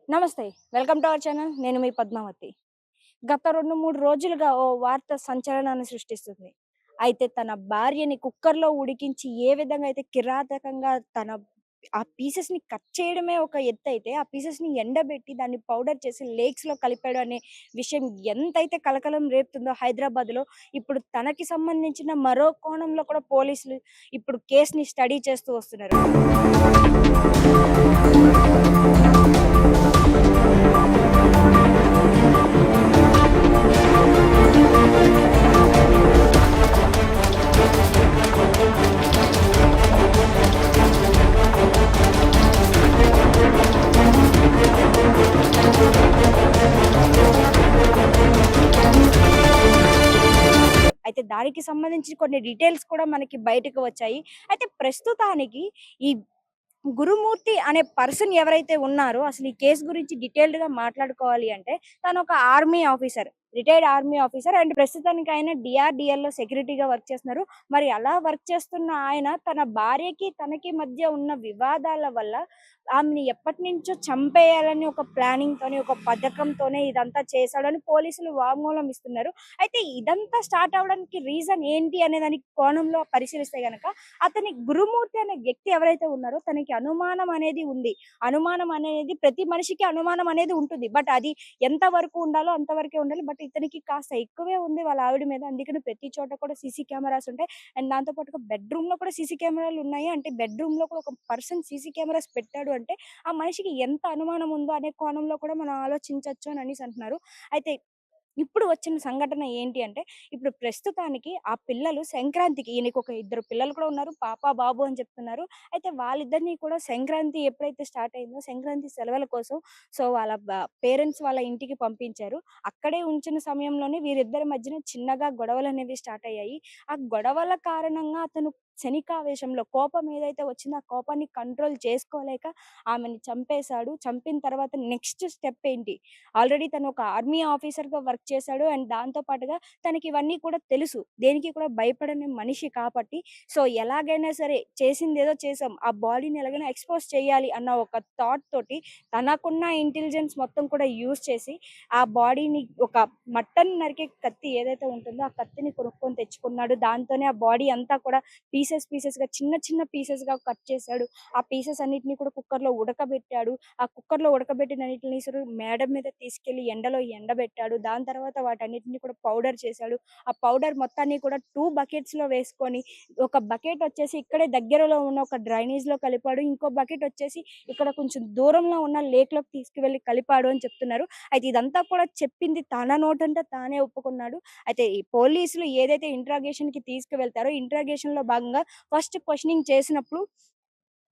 నమస్తే. Welcome to our channel. నేను మీ పద్మావతి. గత 2, 3 రోజులుగా ఓ వార్త సంచలనాన్ని సృష్టిస్తుంది. అయితే తన భార్యని కుక్కర్‌లో ఉడికించి ఏ విధంగా అయితే కిరాతకంగా ఆ పీసెస్‌ని కట్ చేయడమే ఒక ఎత్తయితే, ఆ పీసెస్‌ని ఎండబెట్టి దాన్ని పౌడర్ చేసి లేక్స్‌లో కలిపాడు అనే విషయం ఎంతైతే కలకలం రేపుతుందో హైదరాబాద్‌లో, ఇప్పుడు తనకి సంబంధించిన మరో కోణంలో కూడా పోలీసులు ఇప్పుడు కేస్‌ని స్టడీ చేస్తూ వస్తున్నారు. అయితే దానికి సంబంధించి కొన్ని డీటెయిల్స్ కూడా మనకి బయటకు వచ్చాయి. అయితే ప్రస్తుతానికి ఈ గురుమూర్తి అనే పర్సన్ ఎవరైతే ఉన్నారో అసలు ఈ కేస్ గురించి డీటెయిల్డ్‌గా మాట్లాడుకోవాలి అంటే తనొక army officer. Retired army officer and ప్రస్తుతానికి ఆయన డీఆర్‌డీఎల్‌లో సెక్యూరిటీగా వర్క్ చేస్తున్నారు. మరి అలా వర్క్ చేస్తున్న ఆయన తన భార్యకి, తనకి మధ్య ఉన్న వివాదాల వల్ల ఆమెని ఎప్పటినుంచో చంపేయాలని ఒక ప్లానింగ్‌తోని, ఒక పథకంతోనే ఇదంతా చేశాడని పోలీసులు వాంగ్మూలం ఇస్తున్నారు. అయితే ఇదంతా స్టార్ట్ అవ్వడానికి రీజన్ ఏంటి అనే దానికి కోణంలో పరిశీలిస్తే గనక అతని గురుమూర్తి అనే వ్యక్తి ఎవరైతే ఉన్నారో తనకి అనుమానం అనేది ఉంది. అనుమానం అనేది ప్రతి మనిషికి అనుమానం అనేది ఉంటుంది. బట్ అది ఎంత వరకు ఉండాలో అంతవరకే ఉండాలి. బట్ ఇతనికి కాస్త ఎక్కువే ఉంది వాళ్ళ ఆవిడ మీద. అందుకని ప్రతి చోట కూడా సీసీ కెమెరాస్ ఉంటాయి. అండ్ దాంతో పాటుగా బెడ్‌రూమ్‌లో కూడా సీసీ కెమెరాలు ఉన్నాయి. అంటే బెడ్‌రూమ్‌లో కూడా ఒక పర్సన్ సీసీ కెమెరాస్ పెట్టాడు అంటే ఆ మనిషికి ఎంత అనుమానం ఉందో అనే కోణంలో కూడా మనం ఆలోచించొచ్చు అని అనేసి అంటున్నారు. అయితే ఇప్పుడు వచ్చిన సంఘటన ఏంటి అంటే, ఇప్పుడు ప్రస్తుతానికి ఆ పిల్లలు సంక్రాంతికి ఈయనకొక ఇద్దరు పిల్లలు కూడా ఉన్నారు. పాప, బాబు అని చెప్తున్నారు. అయితే వాళ్ళిద్దరిని కూడా సంక్రాంతి ఎప్పుడైతే స్టార్ట్ అయిందో, సంక్రాంతి సెలవుల కోసం వాళ్ళ పేరెంట్స్ వాళ్ళ ఇంటికి పంపించారు. అక్కడే ఉంచిన సమయంలోనే వీరిద్దరి మధ్యన చిన్నగా గొడవలనేవి స్టార్ట్ అయ్యాయి. ఆ గొడవల కారణంగా అతను క్షణికావేశంలో కోపం ఏదైతే వచ్చిందో, ఆ కోపాన్ని కంట్రోల్ చేసుకోలేక ఆమెని చంపేశాడు. చంపిన తర్వాత నెక్స్ట్ స్టెప్ ఏంటి? ఆల్రెడీ తను ఒక ఆర్మీ ఆఫీసర్‌గా వర్క్ చేశాడు. అండ్ దాంతో పాటుగా తనకి ఇవన్నీ కూడా తెలుసు. దేనికి కూడా భయపడని మనిషి కాబట్టి, ఎలాగైనా సరే చేసిందేదో చేసాం. ఆ బాడీని ఎలాగైనా ఎక్స్‌పోజ్ చేయాలి అన్న ఒక థాట్ తోటి తనకున్న ఇంటెలిజెన్స్ మొత్తం కూడా యూజ్ చేసి, ఆ బాడీని ఒక మటన్ నరికే కత్తి ఏదైతే ఉంటుందో, ఆ కత్తిని కొనుక్కొని తెచ్చుకున్నాడు. దాంతోనే ఆ బాడీ అంతా కూడా పీసెస్‌గా చిన్న చిన్న పీసెస్‌గా కట్ చేశాడు. ఆ పీసెస్ అన్నిటిని కూడా కుక్కర్‌లో ఉడకబెట్టాడు. ఆ కుక్కర్‌లో ఉడకబెట్టినన్నిటిని మేడ మీద తీసుకెళ్ళి ఎండలో ఎండబెట్టాడు. దాని తర్వాత వాటన్నిటిని కూడా పౌడర్ చేశాడు. ఆ పౌడర్ మొత్తాన్ని కూడా 2 బకెట్స్‌లో వేసుకొని, ఒక బకెట్ వచ్చేసి ఇక్కడే దగ్గరలో ఉన్న ఒక డ్రైనేజ్‌లో కలిపాడు. ఇంకో బకెట్ వచ్చేసి ఇక్కడ కొంచెం దూరంలో ఉన్న లేక్‌లోకి తీసుకువెళ్ళి కలిపాడు అని చెప్తున్నారు. అయితే ఇదంతా కూడా చెప్పింది తన నోటంట తానే ఒప్పుకున్నాడు. అయితే ఈ పోలీసులు ఏదైతే ఇంట్రాగేషన్‌కి తీసుకువెళ్తారో, ఇంట్రాగేషన్‌లో భాగంగా ఫస్ట్ క్వెషనింగ్ చేసినప్పుడు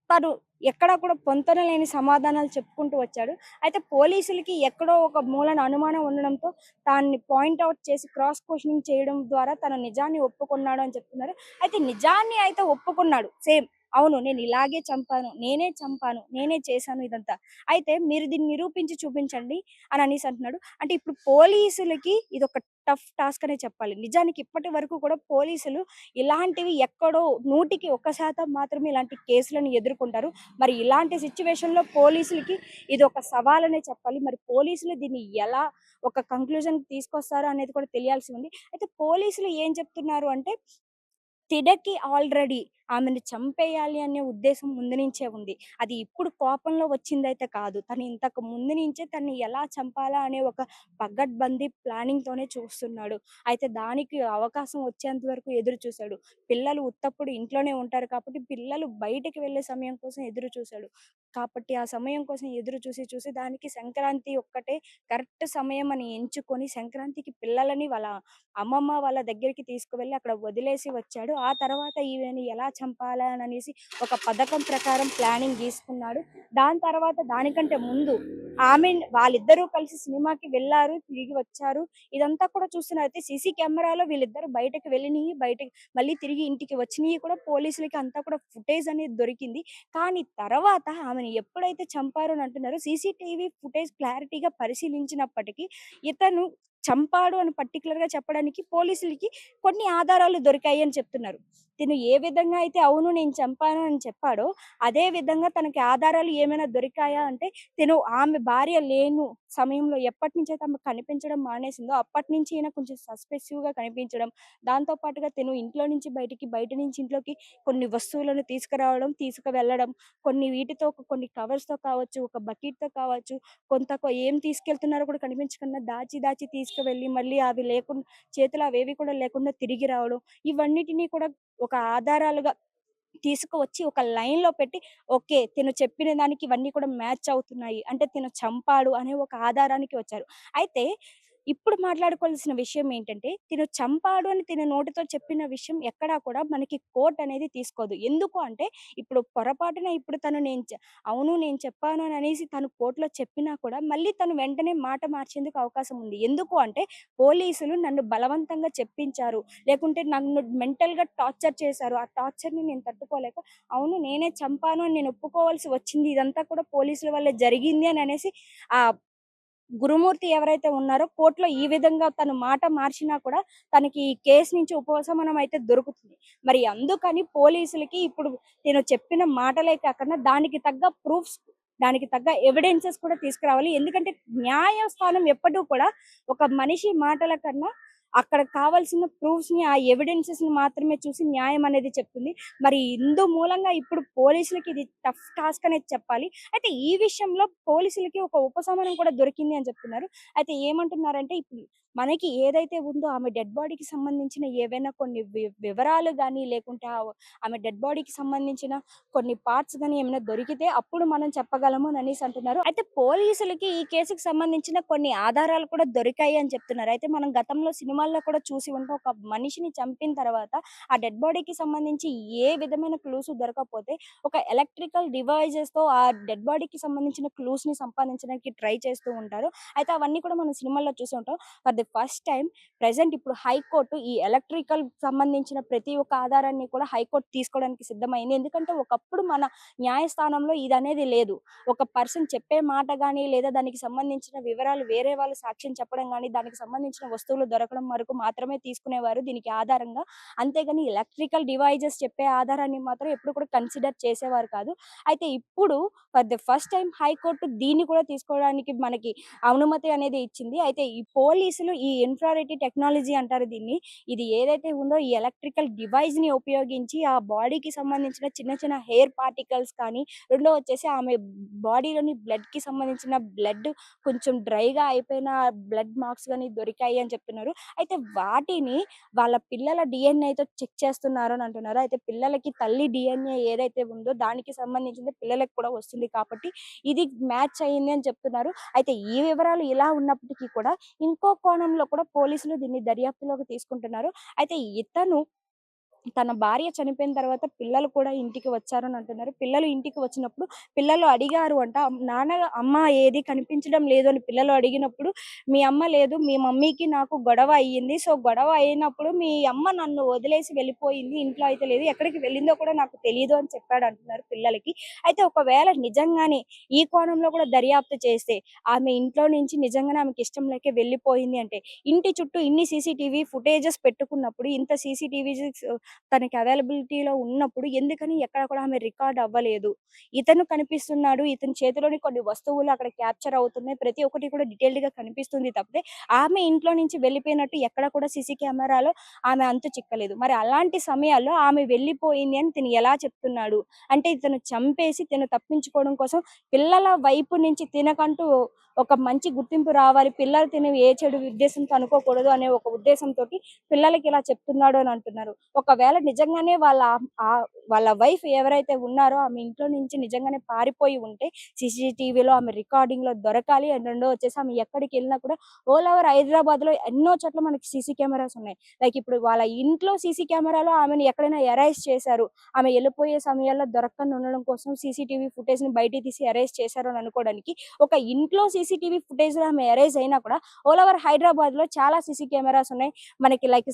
తను ఎక్కడా కూడా పొంతన లేని సమాధానాలు చెప్పుకుంటూ వచ్చాడు. అయితే పోలీసులకి ఎక్కడో ఒక మూలన అనుమానం ఉండడంతో దాన్ని పాయింట్ ఔట్ చేసి క్రాస్ క్వెషనింగ్ చేయడం ద్వారా తన నిజాన్ని ఒప్పుకున్నాడు అని చెప్తున్నారు. అయితే నిజాన్ని అయితే ఒప్పుకున్నాడు. సేమ్ అవును నేను ఇలాగే చంపాను. నేనే చంపాను. నేనే చేశాను ఇదంతా. అయితే మీరు దీన్ని నిరూపించి చూపించండి అని అనేసి అంటున్నాడు. అంటే ఇప్పుడు పోలీసులకి ఇదొక టఫ్ టాస్క్ అనే చెప్పాలి. నిజానికి ఇప్పటి వరకు కూడా పోలీసులు ఇలాంటివి ఎక్కడో 100% మాత్రమే ఇలాంటి కేసులను ఎదుర్కొంటారు. మరి ఇలాంటి సిట్యుయేషన్‌లో పోలీసులకి ఇదొక సవాలనే చెప్పాలి. మరి పోలీసులు దీన్ని ఎలా ఒక కంక్లూజన్‌కి తీసుకొస్తారో అనేది కూడా తెలియాల్సి ఉంది. అయితే పోలీసులు ఏం చెప్తున్నారు అంటే తిడకి ఆల్రెడీ ఆమెని చంపేయాలి అనే ఉద్దేశం ముందు నుంచే ఉంది. అది ఇప్పుడు కోపంలో వచ్చిందైతే కాదు. తను ఇంతకు ముందు నుంచే తనని ఎలా చంపాలా అనే ఒక పగడ్బందీ ప్లానింగ్‌తోనే చూస్తున్నాడు. అయితే దానికి అవకాశం వచ్చేంత వరకు ఎదురు చూసాడు. పిల్లలు ఉత్తప్పుడు ఇంట్లోనే ఉంటారు కాబట్టి పిల్లలు బయటికి వెళ్ళే సమయం కోసం ఎదురు చూసాడు. కాబట్టి ఆ సమయం కోసం ఎదురు చూసి దానికి సంక్రాంతి ఒక్కటే కరెక్ట్ సమయం అని ఎంచుకొని సంక్రాంతికి పిల్లలని వాళ్ళ అమ్మమ్మ వాళ్ళ దగ్గరికి తీసుకువెళ్ళి అక్కడ వదిలేసి వచ్చాడు. ఆ తర్వాత ఈమెని ఎలా చంపాలా అననేసి ఒక పథకం ప్రకారం ప్లానింగ్ గీసుకున్నాడు. దాని తర్వాత దానికంటే ముందు వాళ్ళిద్దరూ కలిసి సినిమాకి వెళ్లారు. తిరిగి వచ్చారు. ఇదంతా కూడా చూస్తున్నారు. అయితే సీసీ కెమెరాలో వీళ్ళిద్దరూ బయటకి వెళ్ళినయి, బయటకి మళ్ళీ తిరిగి ఇంటికి వచ్చినయి కూడా పోలీసులకి అంతా కూడా ఫుటేజ్ అనేది దొరికింది. కానీ తర్వాత ఆమెను ఎప్పుడైతే చంపారు అని అంటున్నారో సీసీటీవీ ఫుటేజ్ క్లారిటీగా పరిశీలించినప్పటికీ ఇతను చంపాడు అని పర్టిక్యులర్‌గా చెప్పడానికి పోలీసులకి కొన్ని ఆధారాలు దొరికాయి అని చెప్తున్నారు. తిను ఏ విధంగా అయితే అవును నేను చంపాను అని చెప్పాడో, అదే విధంగా తనకి ఆధారాలు ఏమైనా దొరికాయా అంటే, తిను ఆమె భార్య లేను సమయంలో ఎప్పటినుంచైతే ఆమె కనిపించడం మానేసిందో, అప్పటినుంచి ఈయన కొంచెం సస్పెన్సివ్‌గా కనిపించడం, దాంతో పాటుగా తిను ఇంట్లో నుంచి బయటికి, బయట నుంచి ఇంట్లోకి కొన్ని వస్తువులను తీసుకురావడం, తీసుకువెళ్ళడం, కొన్ని వీటితో కొన్ని కవర్స్‌తో కావచ్చు, ఒక బకెట్‌తో కావచ్చు, ఏం తీసుకెళ్తున్నారో కూడా కనిపించకుండా దాచి, దాచి తీసుకువెళ్ళి మళ్ళీ అవి లేకుండా చేతిలో అవేవి కూడా లేకుండా తిరిగి రావడం. ఇవన్నిటిని కూడా ఒక ఆధారాలుగా తీసుకువచ్చి ఒక లైన్‌లో పెట్టి ఓకే. తిను చెప్పిన దానికి ఇవన్నీ కూడా మ్యాచ్ అవుతున్నాయి. అంటే తిను చంపాడు అనే ఒక ఆధారానికి వచ్చారు. అయితే ఇప్పుడు మాట్లాడుకోవాల్సిన విషయం ఏంటంటే, తిను చంపాడు అని తిన నోటితో చెప్పిన విషయం ఎక్కడా కూడా మనకి కోర్ట్ అనేది తీసుకోదు. ఎందుకు అంటే, ఇప్పుడు పొరపాటున ఇప్పుడు తను అవును నేను చెప్పాను అని అనేసి తను కోర్ట్‌లో చెప్పినా కూడా, మళ్ళీ తను వెంటనే మాట మార్చేందుకు అవకాశం ఉంది. ఎందుకు అంటే, పోలీసులు నన్ను బలవంతంగా చెప్పించారు. లేకుంటే నన్ను మెంటల్‌గా టార్చర్ చేశారు. ఆ టార్చర్‌ని నేను తట్టుకోలేక, అవును నేనే చంపాను అని నేను ఒప్పుకోవాల్సి వచ్చింది. ఇదంతా కూడా పోలీసుల వల్లే జరిగింది అని అనేసి ఆహ్, గురుమూర్తి ఎవరైతే ఉన్నారో కోర్ట్‌లో ఈ విధంగా తను మాట మార్చినా కూడా తనకి ఈ కేస్ నుంచి ఉపశమనం అయితే దొరుకుతుంది. మరి అందుకని పోలీసులకి ఇప్పుడు నేను చెప్పిన మాటలే కాకుండా దానికి తగ్గ ప్రూఫ్స్, దానికి తగ్గ ఎవిడెన్సెస్ కూడా తీసుకురావాలి. ఎందుకంటే న్యాయస్థానం ఎప్పుడూ కూడా ఒక మనిషి మాటల కన్నా అక్కడ కావాల్సిన ప్రూఫ్స్‌ని, ఆ ఎవిడెన్సెస్‌ని మాత్రమే చూసి న్యాయం అనేది చెప్తుంది. మరి ఇందు మూలంగా ఇప్పుడు పోలీసులకి ఇది టఫ్ టాస్క్ అనేది చెప్పాలి. అయితే ఈ విషయంలో పోలీసులకి ఒక ఉపశమనం కూడా దొరికింది అని చెప్తున్నారు. అయితే ఏమంటున్నారంటే ఇప్పుడు మనకి ఏదైతే ఉందో ఆమె డెడ్ బాడీకి సంబంధించిన ఏవైనా కొన్ని వివరాలు గాని, లేకుంటే ఆమె డెడ్ బాడీకి సంబంధించిన కొన్ని పార్ట్స్ గాని ఏమైనా దొరికితే అప్పుడు మనం చెప్పగలము అని అనేసి అంటున్నారు. అయితే పోలీసులకి ఈ కేసుకి సంబంధించిన కొన్ని ఆధారాలు కూడా దొరికాయి అని చెప్తున్నారు. అయితే మనం గతంలో సినిమాల్లో కూడా చూసి ఉంటాం. ఒక మనిషిని చంపిన తర్వాత ఆ డెడ్ బాడీకి సంబంధించి ఏ విధమైన క్లూస్ దొరకకపోతే ఒక ఎలక్ట్రికల్ డివైజెస్‌తో ఆ డెడ్ బాడీకి సంబంధించిన క్లూస్‌ని సంపాదించడానికి ట్రై చేస్తూ ఉంటారు. అయితే అవన్నీ కూడా మనం సినిమాల్లో చూసి ఉంటాం. For the first time present ఇప్పుడు హైకోర్టు ఈ ఎలక్ట్రికల్ సంబంధించిన ప్రతి ఒక్క ఆధారాన్ని కూడా హైకోర్టు తీసుకోవడానికి సిద్ధమైంది. ఎందుకంటే ఒకప్పుడు మన న్యాయస్థానంలో ఇదనేది లేదు. ఒక పర్సన్ చెప్పే మాట గాని, లేదా దానికి సంబంధించిన వివరాలు వేరే వాళ్ళు సాక్ష్యం చెప్పడం గాని, దానికి సంబంధించిన వస్తువులు దొరకడం వరకు మాత్రమే తీసుకునేవారు దీనికి ఆధారంగా. అంతేగాని ఎలక్ట్రికల్ డివైజెస్ చెప్పే ఆధారాన్ని మాత్రం ఎప్పుడు కూడా కన్సిడర్ చేసేవారు కాదు. అయితే ఇప్పుడు for the first time high court దీన్ని కూడా తీసుకోవడానికి మనకి అనుమతి అనేది ఇచ్చింది. అయితే ఈ పోలీసులు ఈ ఇన్ఫ్రారెడ్ టెక్నాలజీ అంటారు దీన్ని. ఇది ఏదైతే ఉందో ఈ ఎలక్ట్రికల్ డివైస్‌ని ఉపయోగించి ఆ బాడీకి సంబంధించిన చిన్న చిన్న హెయిర్ పార్టికల్స్ కానీ, రెండో వచ్చేసి ఆమె బాడీలోని బ్లడ్‌కి సంబంధించిన బ్లడ్ కొంచెం డ్రైగా అయిపోయిన బ్లడ్ మార్క్స్ గాని దొరికాయి అని చెప్తున్నారు. అయితే వాటిని వాళ్ళ పిల్లల డీఎన్ఏతో చెక్ చేస్తున్నారు అని అంటున్నారు. అయితే పిల్లలకి తల్లి డీఎన్ఏ ఏదైతే ఉందో దానికి సంబంధించింది పిల్లలకి కూడా వస్తుంది కాబట్టి ఇది మ్యాచ్ అయింది అని చెప్తున్నారు. అయితే ఈ వివరాలు ఇలా ఉన్నప్పటికీ కూడా ఇంకో కోణంలో కూడా పోలీసులు దీన్ని దర్యాప్తులోకి తీసుకుంటున్నారు. అయితే ఇతను తన భార్య చనిపోయిన తర్వాత పిల్లలు కూడా ఇంటికి వచ్చారని అంటున్నారు. పిల్లలు ఇంటికి వచ్చినప్పుడు పిల్లలు అడిగారు అంట. నాన్న అమ్మ ఏది కనిపించడం లేదు అని పిల్లలు అడిగినప్పుడు, "మీ అమ్మ లేదు. మీ మమ్మీకి నాకు గొడవ అయ్యింది. సో, గొడవ అయినప్పుడు మీ అమ్మ నన్ను వదిలేసి వెళ్ళిపోయింది. ఇంట్లో అయితే లేదు. ఎక్కడికి వెళ్ళిందో కూడా నాకు తెలీదు" అని చెప్పాడు అంటున్నారు పిల్లలకి. అయితే ఒకవేళ నిజంగానే ఈ కోణంలో కూడా దర్యాప్తు చేస్తే, ఆమె ఇంట్లో నుంచి నిజంగానే ఆమెకి ఇష్టం లేకే వెళ్ళిపోయింది అంటే, ఇంటి చుట్టూ ఇన్ని సీసీటీవీ ఫుటేజెస్ పెట్టుకున్నప్పుడు, ఇంత సీసీటీవీస్ తనకి అవైలబిలిటీలో ఉన్నప్పుడు ఎందుకని ఎక్కడ కూడా ఆమె రికార్డ్ అవ్వలేదు. ఇతను కనిపిస్తున్నాడు. ఇతని చేతిలోని కొన్ని వస్తువులు అక్కడ క్యాప్చర్ అవుతున్నాయి. ప్రతి ఒక్కటి కూడా డీటెయిల్డ్‌గా కనిపిస్తుంది తప్పితే, ఆమె ఇంట్లో నుంచి వెళ్ళిపోయినట్టు ఎక్కడ కూడా సీసీ కెమెరాలో ఆమె అంతు చిక్కలేదు. మరి అలాంటి సమయాల్లో ఆమె వెళ్ళిపోయింది అని తిను ఎలా చెప్తున్నాడు? అంటే ఇతను చంపేసి తిను తప్పించుకోవడం కోసం పిల్లల వైపు నుంచి తినకంటూ ఒక మంచి గుర్తింపు రావాలి. పిల్లలు తిను ఏ చెడు ఉద్దేశంతో అనుకోకూడదు అనే ఒక ఉద్దేశంతోటి పిల్లలకి ఇలా చెప్తున్నాడు అని అంటున్నారు. ఒకవేళ నిజంగానే వాళ్ళ వైఫ్ ఎవరైతే ఉన్నారో ఆమె ఇంట్లో నుంచి నిజంగానే పారిపోయి ఉంటే సీసీటీవీలో ఆమె రికార్డింగ్‌లో దొరకాలి. అండ్ రెండో వచ్చేసి ఆమె ఎక్కడికెళ్ళినా కూడా ఆల్ ఓవర్ హైదరాబాద్‌లో ఎన్నో చోట్ల మనకి సీసీ కెమెరాస్ ఉన్నాయి. లైక్ ఇప్పుడు వాళ్ళ ఇంట్లో సీసీ కెమెరాలో ఆమెను ఎక్కడైనా ఎరైజ్ చేశారు. ఆమె ఎళ్ళిపోయే సమయాల్లో దొరకకుండా ఉండడం కోసం సీసీటీవీ ఫుటేజ్‌ని బయటికి తీసి ఎరైజ్ చేశారు అని అనుకోవడానికి, ఒక ఇంట్లో సీసీటీవీ ఫుటేజ్‌లో ఆమె ఎరైజ్ అయినా కూడా ఆల్ ఓవర్ హైదరాబాద్‌లో చాలా సీసీ కెమెరాస్ ఉన్నాయి. మనకి లైక్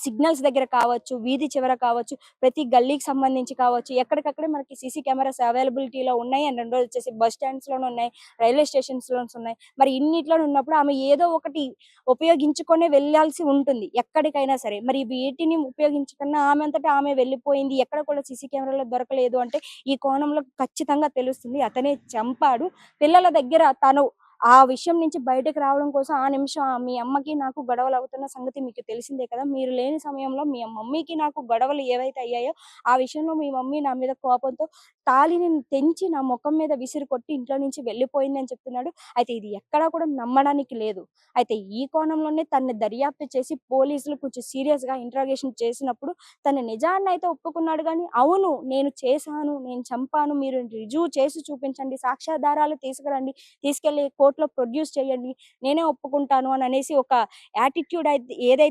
సిగ్నల్స్ దగ్గర కావచ్చు, వీధి చివర కావచ్చు, ప్రతి గల్లీకి సంబంధించి కావచ్చు, ఎక్కడికక్కడే మనకి సీసీ కెమెరాస్ అవైలబిలిటీలో ఉన్నాయి. అండ్ రెండోది వచ్చేసి బస్ స్టాండ్స్‌లోనే ఉన్నాయి, రైల్వే స్టేషన్స్‌లోన్స్ ఉన్నాయి. మరి ఇన్నిట్లోనే ఉన్నప్పుడు ఆమె ఏదో ఒకటి ఉపయోగించుకొనే వెళ్ళాల్సి ఉంటుంది ఎక్కడికైనా సరే. మరి వీటిని ఉపయోగించకుండా ఆమె అంతట ఆమె వెళ్ళిపోయింది. ఎక్కడ కూడా సీసీ కెమెరాలో దొరకలేదు అంటే ఈ కోణంలో ఖచ్చితంగా తెలుస్తుంది. అతనే చంపాడు. పిల్లల దగ్గర తను ఆ విషయం నుంచి బయటకి రావడం కోసం ఆ నిమిషం మీ అమ్మకి నాకు గొడవలు అవుతున్న సంగతి మీకు తెలిసిందే కదా! మీరు లేని సమయంలో మీ మమ్మీకి నాకు గొడవలు ఏవైతే అయ్యాయో, ఆ విషయంలో మీ మమ్మీ నా మీద కోపంతో తాళిని తెంచి నా మొఖం మీద విసిరి కొట్టి ఇంట్లో నుంచి వెళ్ళిపోయింది అని చెప్తున్నాడు. అయితే ఇది ఎక్కడా కూడా నమ్మడానికి లేదు. అయితే ఈ కోణంలోనే తనని దర్యాప్తు చేసి పోలీసులు కొంచెం సీరియస్‌గా ఇంట్రాగేషన్ చేసినప్పుడు తను నిజాన్నయితే ఒప్పుకున్నాడు గానీ, అవును నేను చేశాను, నేను చంపాను, మీరు రుజువు చేసి చూపించండి, సాక్ష్యాధారాలు తీసుకురండి, తీసుకెళ్ళి కోర్ట్‌లో ప్రొడ్యూస్ చేయండి, నేనే ఒప్పుకుంటాను అని అనేసి ఒక యాటిట్యూడ్ అయితే ఏదైతే